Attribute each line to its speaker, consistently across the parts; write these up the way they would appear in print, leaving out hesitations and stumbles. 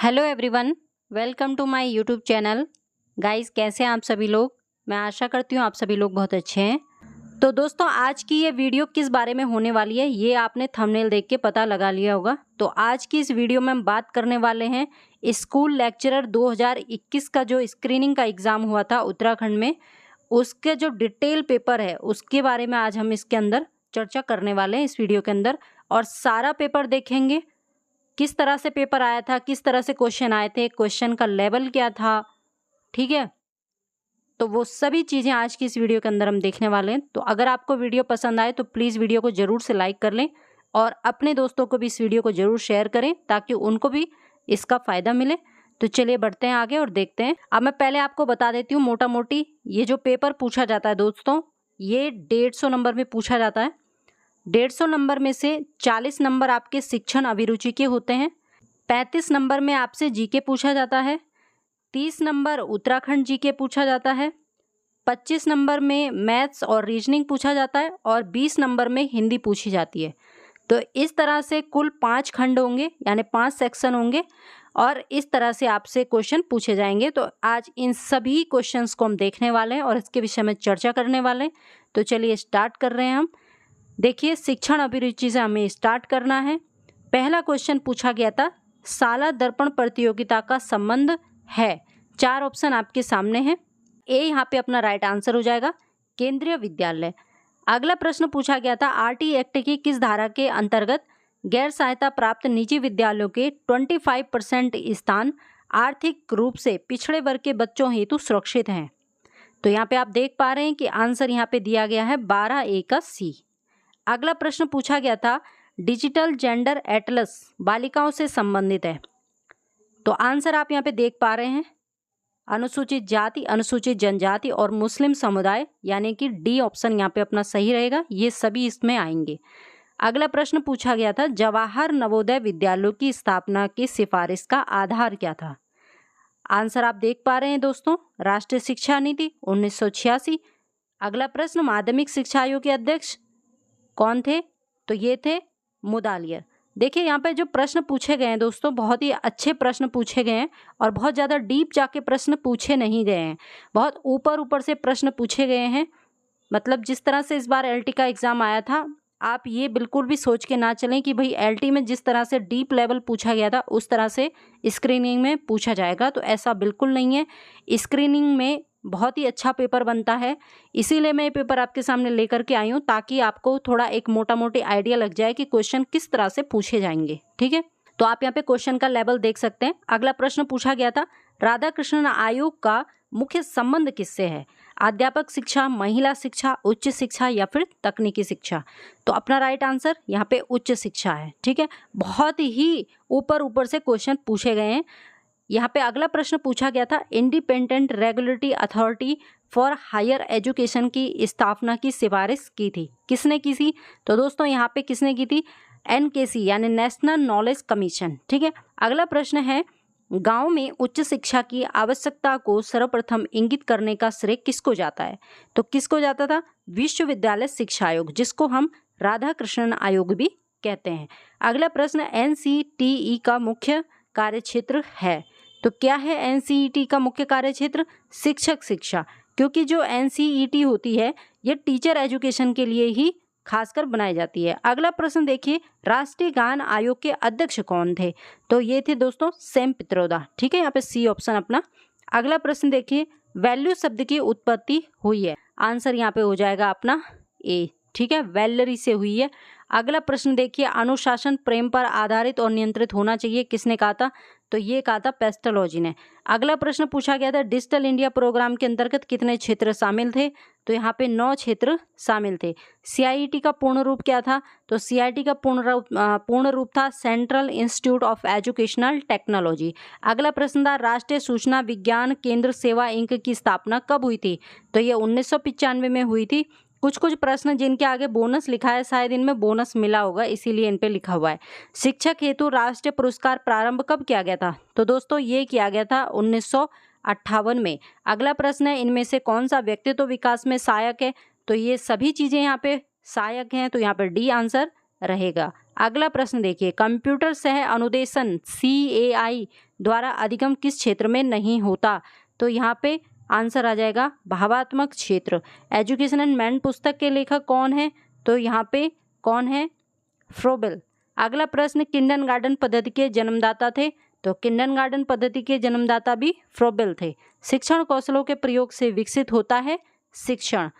Speaker 1: Hello everyone, welcome to my YouTube channel. Guys, कैसे हैं आप सभी लोग। मैं आशा करती हूँ आप सभी लोग बहुत अच्छे हैं। तो दोस्तों, आज की ये वीडियो किस बारे में होने वाली है ये आपने थंबनेल देख के पता लगा लिया होगा। तो आज की इस वीडियो में हम बात करने वाले हैं स्कूल लेक्चरर 2021 का जो स्क्रीनिंग का एग्ज़ाम हुआ था उत्तराखंड में, उसके जो डिटेल पेपर है उसके बारे में आज हम इसके अंदर चर्चा करने वाले हैं इस वीडियो के अंदर। और सारा पेपर देखेंगे, किस तरह से पेपर आया था, किस तरह से क्वेश्चन आए थे, क्वेश्चन का लेवल क्या था, ठीक है। तो वो सभी चीज़ें आज की इस वीडियो के अंदर हम देखने वाले हैं। तो अगर आपको वीडियो पसंद आए तो प्लीज़ वीडियो को ज़रूर से लाइक कर लें और अपने दोस्तों को भी इस वीडियो को ज़रूर शेयर करें ताकि उनको भी इसका फ़ायदा मिले। तो चलिए बढ़ते हैं आगे और देखते हैं। अब मैं पहले आपको बता देती हूँ मोटा मोटी, ये जो पेपर पूछा जाता है दोस्तों, ये 150 नंबर में पूछा जाता है। 150 नंबर में से 40 नंबर आपके शिक्षण अभिरुचि के होते हैं, 35 नंबर में आपसे जीके पूछा जाता है, 30 नंबर उत्तराखंड जीके पूछा जाता है, 25 नंबर में मैथ्स और रीजनिंग पूछा जाता है और 20 नंबर में हिंदी पूछी जाती है। तो इस तरह से कुल 5 खंड होंगे, यानी 5 सेक्शन होंगे और इस तरह से आपसे क्वेश्चन पूछे जाएंगे। तो आज इन सभी क्वेश्चंस को हम देखने वाले हैं और इसके विषय में चर्चा करने वाले हैं। तो चलिए स्टार्ट कर रहे हैं हम। देखिए, शिक्षण अभिरुचि से हमें स्टार्ट करना है। पहला क्वेश्चन पूछा गया था, साला दर्पण प्रतियोगिता का संबंध है। 4 ऑप्शन आपके सामने हैं। ए यहाँ पे अपना राइट आंसर हो जाएगा, केंद्रीय विद्यालय। अगला प्रश्न पूछा गया था, आरटी एक्ट की किस धारा के अंतर्गत गैर सहायता प्राप्त निजी विद्यालयों के 25% स्थान आर्थिक रूप से पिछड़े वर्ग के बच्चों हेतु सुरक्षित हैं। तो यहाँ पे आप देख पा रहे हैं कि आंसर यहाँ पे दिया गया है 12A का सी। अगला प्रश्न पूछा गया था, डिजिटल जेंडर एटलस बालिकाओं से संबंधित है। तो आंसर आप यहाँ पे देख पा रहे हैं, अनुसूचित जाति, अनुसूचित जनजाति और मुस्लिम समुदाय, यानी कि डी ऑप्शन यहाँ पे अपना सही रहेगा। ये सभी इसमें आएंगे। अगला प्रश्न पूछा गया था, जवाहर नवोदय विद्यालयों की स्थापना की सिफारिश का आधार क्या था। आंसर आप देख पा रहे हैं दोस्तों, राष्ट्रीय शिक्षा नीति 1986। अगला प्रश्न, माध्यमिक शिक्षा आयोग के अध्यक्ष कौन थे। तो ये थे मुदालियर। देखिए, यहाँ पे जो प्रश्न पूछे गए हैं दोस्तों, बहुत ही अच्छे प्रश्न पूछे गए हैं और बहुत ज़्यादा डीप जाके प्रश्न पूछे नहीं गए हैं, बहुत ऊपर ऊपर से प्रश्न पूछे गए हैं। मतलब जिस तरह से इस बार एलटी का एग्ज़ाम आया था, आप ये बिल्कुल भी सोच के ना चलें कि भाई एलटी में जिस तरह से डीप लेवल पूछा गया था उस तरह से स्क्रीनिंग में पूछा जाएगा। तो ऐसा बिल्कुल नहीं है। स्क्रीनिंग में बहुत ही अच्छा पेपर बनता है, इसीलिए मैं ये पेपर आपके सामने लेकर के आई हूँ ताकि आपको थोड़ा एक मोटा मोटी आइडिया लग जाए कि क्वेश्चन किस तरह से पूछे जाएंगे, ठीक है। तो आप यहाँ पे क्वेश्चन का लेवल देख सकते हैं। अगला प्रश्न पूछा गया था, राधा कृष्णन आयोग का मुख्य संबंध किससे है। अध्यापक शिक्षा, महिला शिक्षा, उच्च शिक्षा या फिर तकनीकी शिक्षा। तो अपना राइट आंसर यहाँ पे उच्च शिक्षा है, ठीक है। बहुत ही ऊपर ऊपर से क्वेश्चन पूछे गए हैं। यहाँ पे अगला प्रश्न पूछा गया था, independent regulatory authority for higher education की स्थापना की सिफारिश की थी, किसने की थी। तो दोस्तों यहाँ पे किसने की थी, एनकेसी यानी नेशनल नॉलेज कमीशन, ठीक है। अगला प्रश्न है, गांव में उच्च शिक्षा की आवश्यकता को सर्वप्रथम इंगित करने का श्रेय किसको जाता है। तो किसको जाता था, विश्वविद्यालय शिक्षा आयोग, जिसको हम राधा कृष्णन आयोग भी कहते हैं। अगला प्रश्न, एनसीटीई का मुख्य कार्यक्षेत्र है। तो क्या है एनसीईटी का मुख्य कार्यक्षेत्र, शिक्षक शिक्षा, क्योंकि जो एनसीईटी होती है ये टीचर एजुकेशन के लिए ही खासकर बनाई जाती है। अगला प्रश्न देखिए, राष्ट्रीय गान आयोग के अध्यक्ष कौन थे। तो ये थे दोस्तों सेम पित्रोदा, ठीक है। यहाँ पे सी ऑप्शन अपना। अगला प्रश्न देखिए, वैल्यू शब्द की उत्पत्ति हुई है। आंसर यहाँ पे हो जाएगा अपना ए, ठीक है, वैलरी से हुई है। अगला प्रश्न देखिए, अनुशासन प्रेम पर आधारित और नियंत्रित होना चाहिए, किसने कहा था। तो ये कहा था पेस्टोलॉजी ने। अगला प्रश्न पूछा गया था, डिजिटल इंडिया प्रोग्राम के अंतर्गत कितने क्षेत्र शामिल थे। तो यहाँ पे 9 क्षेत्र शामिल थे। सीआईटी का पूर्ण रूप क्या था। तो सीआईटी का पूर्ण रूप था central institute of educational technology. अगला प्रश्न था, राष्ट्रीय सूचना विज्ञान केंद्र सेवा इंक की स्थापना कब हुई थी। तो ये 1995 में हुई थी। कुछ कुछ प्रश्न जिनके आगे बोनस लिखा है, शायद इनमें बोनस मिला होगा इसीलिए इन पे लिखा हुआ है। शिक्षक हेतु राष्ट्रीय पुरस्कार प्रारंभ कब किया गया था। तो दोस्तों ये किया गया था 1958 में। अगला प्रश्न है, इनमें से कौन सा व्यक्तित्व विकास में सहायक है। तो ये सभी चीजें यहाँ पे सहायक हैं, तो यहाँ पर डी आंसर रहेगा। अगला प्रश्न देखिए, कंप्यूटर सह अनुदेशन CAI द्वारा अधिगम किस क्षेत्र में नहीं होता? तो यहाँ पे आंसर आ जाएगा भावात्मक क्षेत्र। एजुकेशन एंड मैन पुस्तक के लेखक कौन है? तो यहाँ पे कौन है? फ्रोबेल। अगला प्रश्न, किंडरगार्टन पद्धति के जन्मदाता थे? तो किंडरगार्टन पद्धति के जन्मदाता भी फ्रोबेल थे। शिक्षण कौशलों के प्रयोग से विकसित होता है शिक्षण।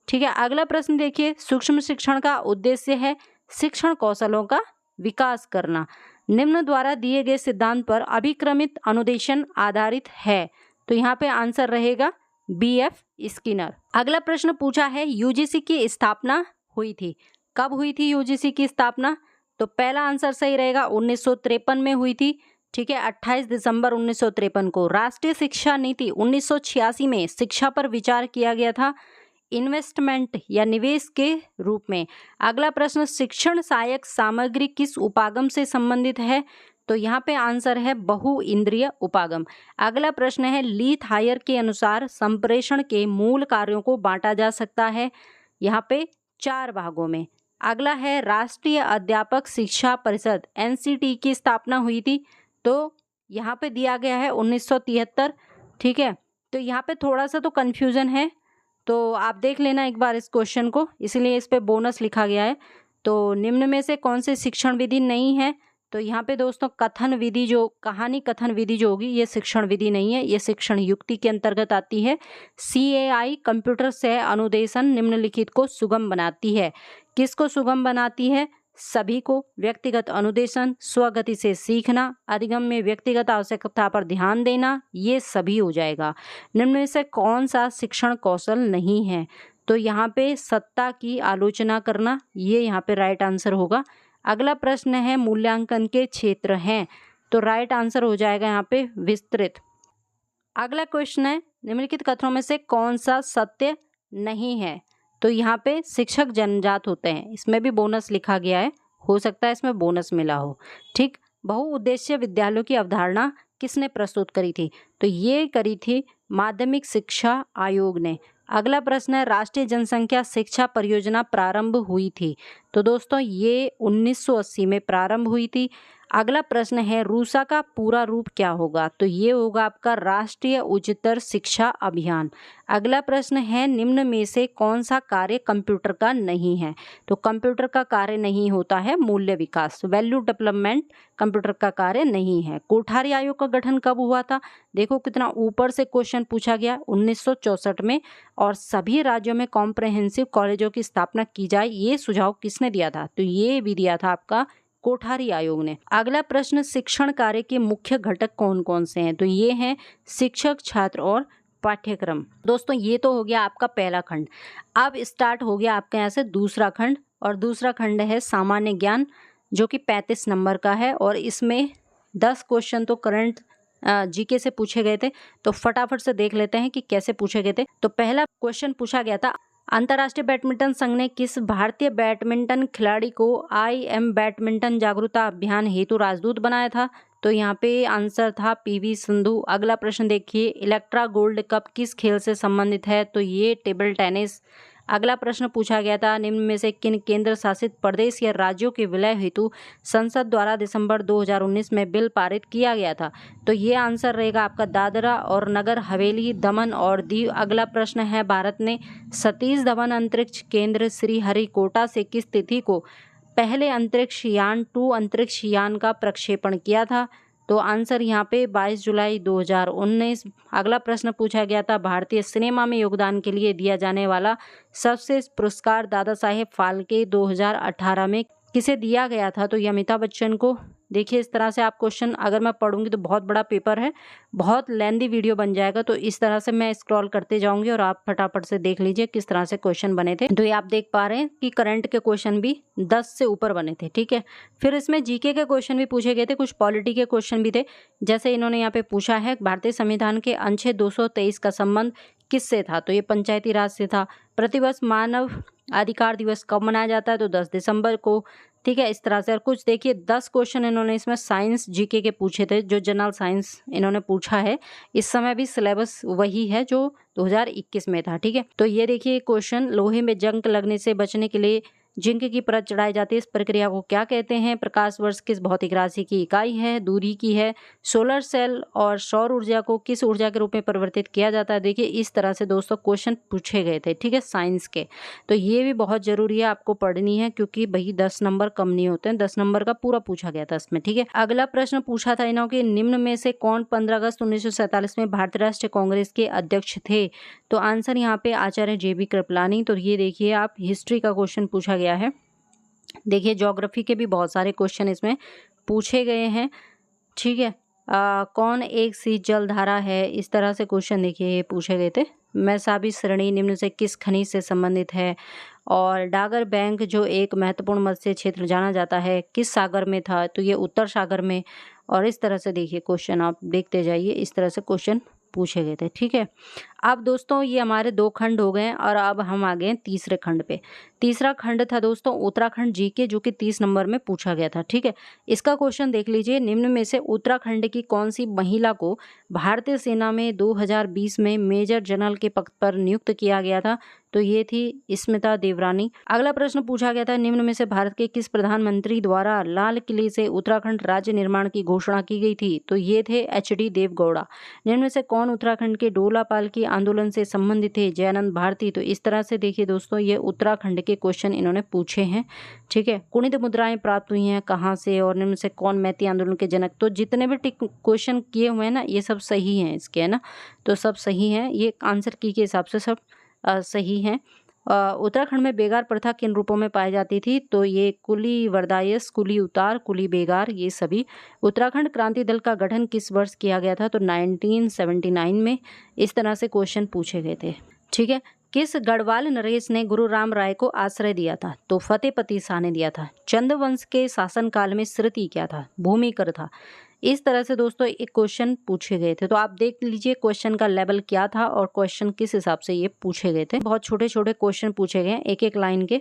Speaker 1: ठीक है, अगला प्रश्न देखिए, सूक्ष्म शिक्षण का उद्देश्य है शिक्षण कौशलों का विकास करना। निम्न द्वारा दिए गए सिद्धांत पर अभिक्रमित अनुदेशन आधारित है? तो यहाँ पे आंसर रहेगा BF स्किनर। अगला प्रश्न पूछा है, UGC की स्थापना हुई थी? कब हुई थी UGC की स्थापना? तो पहला आंसर सही रहेगा 1953 में हुई थी। ठीक है, 28 दिसंबर 1953 को। राष्ट्रीय शिक्षा नीति 1986 में शिक्षा पर विचार किया गया था इन्वेस्टमेंट या निवेश के रूप में। अगला प्रश्न, शिक्षण सहायक सामग्री किस उपागम से संबंधित है? तो यहाँ पे आंसर है बहु इंद्रिय उपागम। अगला प्रश्न है, लीथ हायर के अनुसार संप्रेषण के मूल कार्यों को बांटा जा सकता है यहाँ पे 4 भागों में। अगला है, राष्ट्रीय अध्यापक शिक्षा परिषद NCT की स्थापना हुई थी? तो यहाँ पे दिया गया है 1973। ठीक है, तो यहाँ पे थोड़ा सा तो कन्फ्यूजन है, तो आप देख लेना एक बार इस क्वेश्चन को, इसीलिए इस पे बोनस लिखा गया है। तो निम्न में से कौन से शिक्षण विधि नहीं है? तो यहाँ पे दोस्तों कथन विधि, जो कहानी कथन विधि जो होगी, ये शिक्षण विधि नहीं है, ये शिक्षण युक्ति के अंतर्गत आती है। CAI कंप्यूटर सह अनुदेशन निम्नलिखित को सुगम बनाती है। किसको सुगम बनाती है? सभी को। व्यक्तिगत अनुदेशन, स्वगति से सीखना, अधिगम में व्यक्तिगत आवश्यकता पर ध्यान देना, ये सभी हो जाएगा। निम्न में से कौन सा शिक्षण कौशल नहीं है? तो यहाँ पे सत्ता की आलोचना करना, ये यहाँ पे राइट आंसर होगा। अगला प्रश्न है, मूल्यांकन के क्षेत्र हैं? तो राइट आंसर हो जाएगा यहाँ पे विस्तृत। अगला क्वेश्चन है, निम्नलिखित कथनों में से कौन सा सत्य नहीं है? तो यहाँ पे शिक्षक जन्मजात होते हैं, इसमें भी बोनस लिखा गया है, हो सकता है इसमें बोनस मिला हो। ठीक, बहुउद्देशीय विद्यालयों की अवधारणा किसने प्रस्तुत करी थी? तो ये करी थी माध्यमिक शिक्षा आयोग ने। अगला प्रश्न है, राष्ट्रीय जनसंख्या शिक्षा परियोजना प्रारंभ हुई थी? तो दोस्तों ये 1980 में प्रारंभ हुई थी। अगला प्रश्न है, रूसा का पूरा रूप क्या होगा? तो ये होगा आपका राष्ट्रीय उच्चतर शिक्षा अभियान। अगला प्रश्न है, निम्न में से कौन सा कार्य कंप्यूटर का नहीं है? तो कंप्यूटर का कार्य नहीं होता है मूल्य विकास, वैल्यू डेवलपमेंट कंप्यूटर का कार्य नहीं है। कोठारी आयोग का गठन कब हुआ था? देखो कितना ऊपर से क्वेश्चन पूछा गया, 1964 में। और सभी राज्यों में कॉम्प्रहेंसिव कॉलेजों की स्थापना की जाए, ये सुझाव किसने दिया था? तो ये भी दिया था आपका कोठारी आयोग ने। अगला प्रश्न, शिक्षण कार्य के मुख्य घटक कौन कौन से हैं? तो ये हैं शिक्षक, छात्र और पाठ्यक्रम। दोस्तों ये तो हो गया आपका पहला खंड। अब स्टार्ट हो गया आपका यहाँ से दूसरा खंड, और दूसरा खंड है सामान्य ज्ञान, जो कि 35 नंबर का है, और इसमें 10 क्वेश्चन तो करंट GK से पूछे गए थे। तो फटाफट से देख लेते हैं कि कैसे पूछे गए थे। तो पहला क्वेश्चन पूछा गया था, अंतर्राष्ट्रीय बैडमिंटन संघ ने किस भारतीय बैडमिंटन खिलाड़ी को IM बैडमिंटन जागरूकता अभियान हेतु राजदूत बनाया था? तो यहाँ पे आंसर था PV सिंधु। अगला प्रश्न देखिए, इलेक्ट्रा गोल्ड कप किस खेल से संबंधित है? तो ये टेबल टेनिस। अगला प्रश्न पूछा गया था, निम्न में से किन केंद्र शासित प्रदेश या राज्यों के विलय हेतु संसद द्वारा दिसंबर 2019 में बिल पारित किया गया था? तो ये आंसर रहेगा आपका दादरा और नगर हवेली, दमन और दीव। अगला प्रश्न है, भारत ने सतीश धवन अंतरिक्ष केंद्र श्रीहरिकोटा से किस तिथि को पहले अंतरिक्ष यान 2 अंतरिक्ष यान का प्रक्षेपण किया था? तो आंसर यहाँ पे 22 जुलाई 2019। अगला प्रश्न पूछा गया था, भारतीय सिनेमा में योगदान के लिए दिया जाने वाला सर्वश्रेष्ठ पुरस्कार दादा साहेब फाल्के 2018 में किसे दिया गया था? तो ये अमिताभ बच्चन को। देखिए इस तरह से आप क्वेश्चन, अगर मैं पढ़ूंगी तो बहुत बड़ा पेपर है, बहुत लेंदी वीडियो बन जाएगा, तो इस तरह से मैं स्क्रॉल करते जाऊंगी और आप फटाफट से देख लीजिए किस तरह से क्वेश्चन बने थे। तो ये आप देख पा रहे हैं कि करंट के क्वेश्चन भी 10 से ऊपर बने थे। ठीक है, फिर इसमें GK के क्वेश्चन भी पूछे गए थे, कुछ पॉलिटी के क्वेश्चन भी थे। जैसे इन्होंने यहाँ पे पूछा है, भारतीय संविधान के अनुच्छेद 223 का संबंध किससे था? तो ये पंचायती राज से था। प्रतिवर्ष मानव अधिकार दिवस कब मनाया जाता है? तो 10 दिसंबर को। ठीक है, इस तरह से। और कुछ देखिए 10 क्वेश्चन इन्होंने इसमें साइंस GK के पूछे थे, जो जनरल साइंस इन्होंने पूछा है। इस समय भी सिलेबस वही है जो 2021 में था। ठीक है, तो ये देखिए क्वेश्चन, लोहे में जंग लगने से बचने के लिए जिंक की परत चढ़ाई जाती है, इस प्रक्रिया को क्या कहते हैं? प्रकाश वर्ष किस भौतिक राशि की इकाई है? दूरी की है। सोलर सेल और सौर ऊर्जा को किस ऊर्जा के रूप में परिवर्तित किया जाता है? देखिए इस तरह से दोस्तों क्वेश्चन पूछे गए थे, ठीक है, साइंस के। तो ये भी बहुत जरूरी है, आपको पढ़नी है, क्योंकि भाई 10 नंबर कम नहीं होते हैं, 10 नंबर का पूरा पूछा गया था इसमें, ठीक है। अगला प्रश्न पूछा था इन्हों के निम्न में से कौन 15 अगस्त 1947 में भारतीय राष्ट्रीय कांग्रेस के अध्यक्ष थे? तो आंसर यहाँ पे आचार्य JB कृपलानी। तो ये देखिए आप, हिस्ट्री का क्वेश्चन पूछा गया है। देखिए ज्योग्राफी के भी बहुत सारे क्वेश्चन इसमें पूछे गए हैं, ठीक है। कौन एक सी जलधारा है, इस तरह से क्वेश्चन देखिए ये पूछे गए थे। मैसाबी श्रेणी निम्न से किस खनिज से संबंधित है? और डागर बैंक जो एक महत्वपूर्ण मत्स्य क्षेत्र जाना जाता है, किस सागर में था? तो ये उत्तर सागर में। और इस तरह से देखिए क्वेश्चन आप देखते जाइए, इस तरह से क्वेश्चन पूछे गए थे, ठीक है। अब दोस्तों ये हमारे 2 खंड हो गए और अब हम आ गए तीसरे खंड पे। तीसरा खंड था दोस्तों उत्तराखंड GK, जो कि 30 नंबर में पूछा गया था, ठीक है। इसका क्वेश्चन देख लीजिए, निम्न में से उत्तराखंड की कौन सी महिला को भारतीय सेना में 2020 में मेजर जनरल के पद पर नियुक्त किया गया था? तो ये थी स्मिता देवरानी। अगला प्रश्न पूछा गया था, निम्न में से भारत के किस प्रधानमंत्री द्वारा लाल किले से उत्तराखंड राज्य निर्माण की घोषणा की गई थी? तो ये थे HD देवगौड़ा। निम्न में से कौन उत्तराखंड के डोला पालकी आंदोलन से संबंधित थे? जयानंद भारती। तो इस तरह से देखिए दोस्तों ये उत्तराखंड के क्वेश्चन इन्होंने पूछे हैं, ठीक है। कुणित मुद्राएं प्राप्त हुई हैं कहाँ से? और निम्न से कौन मैती आंदोलन के जनक? तो जितने भी क्वेश्चन किए हुए हैं ना, ये सब सही हैं इसके, है ना। तो सब सही हैं, ये आंसर की के हिसाब से सब सही हैं। उत्तराखंड में बेगार प्रथा किन रूपों में पाई जाती थी? तो ये कुली वरदायस, कुली उतार, कुली बेगार, ये सभी। उत्तराखंड क्रांति दल का गठन किस वर्ष किया गया था? तो 1979 में। इस तरह से क्वेश्चन पूछे गए थे, ठीक है। किस गढ़वाल नरेश ने गुरु राम राय को आश्रय दिया था? तो फतेहपति शाह ने दिया था। चंद्रवंश के शासनकाल में श्रुति क्या था? भूमिकर था। इस तरह से दोस्तों एक क्वेश्चन पूछे गए थे। तो आप देख लीजिए क्वेश्चन का लेवल क्या था और क्वेश्चन किस हिसाब से ये पूछे गए थे। बहुत छोटे छोटे क्वेश्चन पूछे गए हैं, एक एक लाइन के।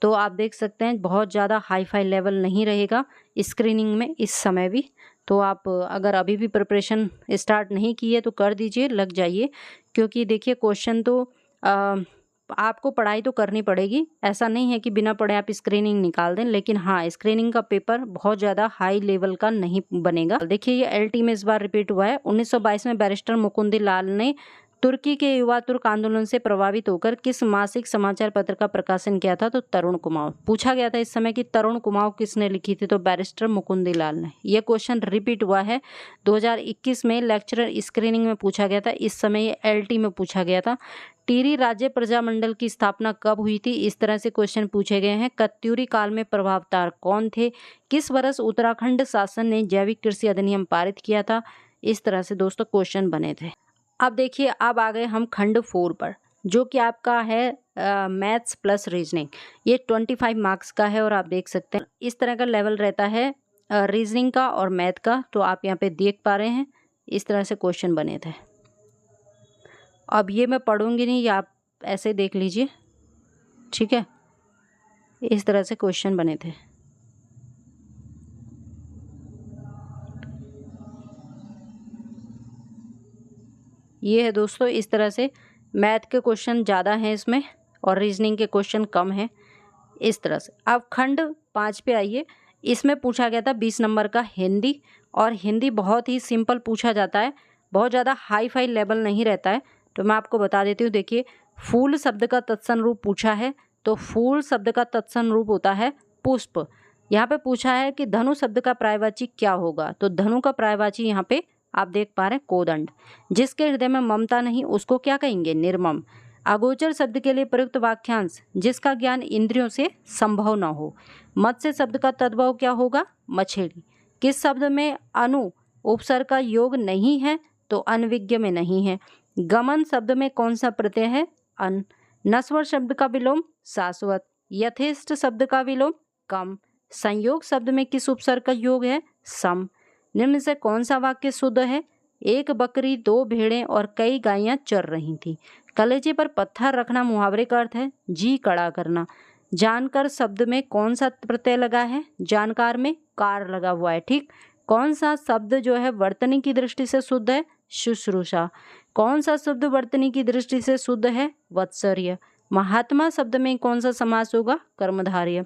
Speaker 1: तो आप देख सकते हैं बहुत ज़्यादा हाई फाई लेवल नहीं रहेगा स्क्रीनिंग में इस समय भी। तो आप अगर अभी भी प्रिपरेशन स्टार्ट नहीं की है तो कर दीजिए, लग जाइए, क्योंकि देखिए क्वेश्चन तो आपको पढ़ाई तो करनी पड़ेगी। ऐसा नहीं है कि बिना पढ़े आप स्क्रीनिंग निकाल दें, लेकिन हाँ स्क्रीनिंग का पेपर बहुत ज़्यादा हाई लेवल का नहीं बनेगा। देखिए ये LT में इस बार रिपीट हुआ है। 1922 में बैरिस्टर मुकुंदी लाल ने तुर्की के युवा तुर्क आंदोलन से प्रभावित होकर किस मासिक समाचार पत्र का प्रकाशन किया था? तो तरुण कुमाऊं। पूछा गया था इस समय कि तरुण कुमाऊं किसने लिखी थी? तो बैरिस्टर मुकुंदी लाल ने। यह क्वेश्चन रिपीट हुआ है 2021 में, लेक्चरर स्क्रीनिंग में पूछा गया था, इस समय ये LT में पूछा गया था। टिहरी राज्य प्रजामंडल की स्थापना कब हुई थी? इस तरह से क्वेश्चन पूछे गए हैं। कत्यूरी काल में प्रभावतार कौन थे? किस वर्ष उत्तराखंड शासन ने जैविक कृषि अधिनियम पारित किया था? इस तरह से दोस्तों क्वेश्चन बने थे। अब देखिए अब आ गए हम खंड 4 पर, जो कि आपका है मैथ्स प्लस रीजनिंग। ये 25 मार्क्स का है और आप देख सकते हैं इस तरह का लेवल रहता है रीजनिंग का और मैथ का। तो आप यहाँ पे देख पा रहे हैं इस तरह से क्वेश्चन बने थे। अब ये मैं पढ़ूंगी नहीं, आप ऐसे देख लीजिए, ठीक है। इस तरह से क्वेश्चन बने थे। ये है दोस्तों इस तरह से। मैथ के क्वेश्चन ज़्यादा हैं इसमें और रीजनिंग के क्वेश्चन कम हैं, इस तरह से। अब खंड 5 पे आइए। इसमें पूछा गया था 20 नंबर का हिंदी, और हिंदी बहुत ही सिंपल पूछा जाता है, बहुत ज़्यादा हाई फाई लेवल नहीं रहता है। तो मैं आपको बता देती हूँ। देखिए फूल शब्द का तत्सम रूप पूछा है, तो फूल शब्द का तत्सम रूप होता है पुष्प। यहाँ पे पूछा है कि धनु शब्द का पर्यायवाची क्या होगा? तो धनु का पर्यायवाची यहाँ पे आप देख पा रहे हैं कोदंड। जिसके हृदय में ममता नहीं उसको क्या कहेंगे? निर्मम। अगोचर शब्द के लिए प्रयुक्त वाक्यांश, जिसका ज्ञान इंद्रियों से संभव न हो। मत्स्य शब्द का तद्भव क्या होगा? मछली। किस शब्द में अनु उपसर्ग का योग नहीं है? तो अनविज्ञ में नहीं है। गमन शब्द में कौन सा प्रत्यय है? अन। नश्वर शब्द का विलोम शाश्वत। यथेष्ट शब्द का विलोम कम। संयोग शब्द में किस उपसर्ग का योग है? सम। निम्न से कौन सा वाक्य शुद्ध है? एक बकरी, 2 भेड़ें और कई गायें चर रही थी। कलेजे पर पत्थर रखना मुहावरे का अर्थ है जी कड़ा करना। जानकर शब्द में कौन सा प्रत्यय लगा है? जानकार में कार लगा हुआ है, ठीक। कौन सा शब्द जो है वर्तनी की दृष्टि से शुद्ध है? शुश्रूषा। कौन सा शब्द वर्तनी की दृष्टि से शुद्ध है? वत्सर्य। महात्मा शब्द में कौन सा समास होगा? कर्मधारय।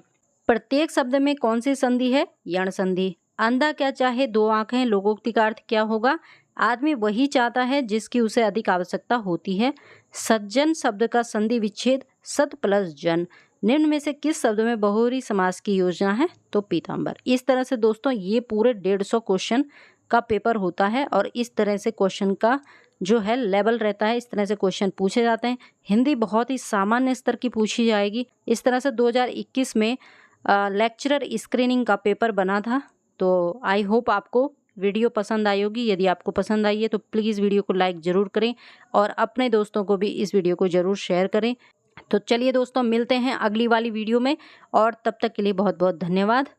Speaker 1: प्रत्येक शब्द में कौन सी संधि है? यण संधि। अंधा क्या चाहे दो आंखें, लोकोक्ति का अर्थ क्या होगा? आदमी वही चाहता है जिसकी उसे अधिक आवश्यकता होती है। सज्जन शब्द का संधि विच्छेद सत प्लस जन। निम्न में से किस शब्द में बहुव्रीहि समास की योजना है? तो पीताम्बर। इस तरह से दोस्तों ये पूरे 150 क्वेश्चन का पेपर होता है और इस तरह से क्वेश्चन का जो है लेवल रहता है, इस तरह से क्वेश्चन पूछे जाते हैं। हिंदी बहुत ही सामान्य स्तर की पूछी जाएगी। इस तरह से 2021 में लेक्चरर स्क्रीनिंग का पेपर बना था। तो आई होप आपको वीडियो पसंद आई होगी। यदि आपको पसंद आई है तो प्लीज़ वीडियो को लाइक ज़रूर करें और अपने दोस्तों को भी इस वीडियो को ज़रूर शेयर करें। तो चलिए दोस्तों, मिलते हैं अगली वाली वीडियो में और तब तक के लिए बहुत बहुत धन्यवाद।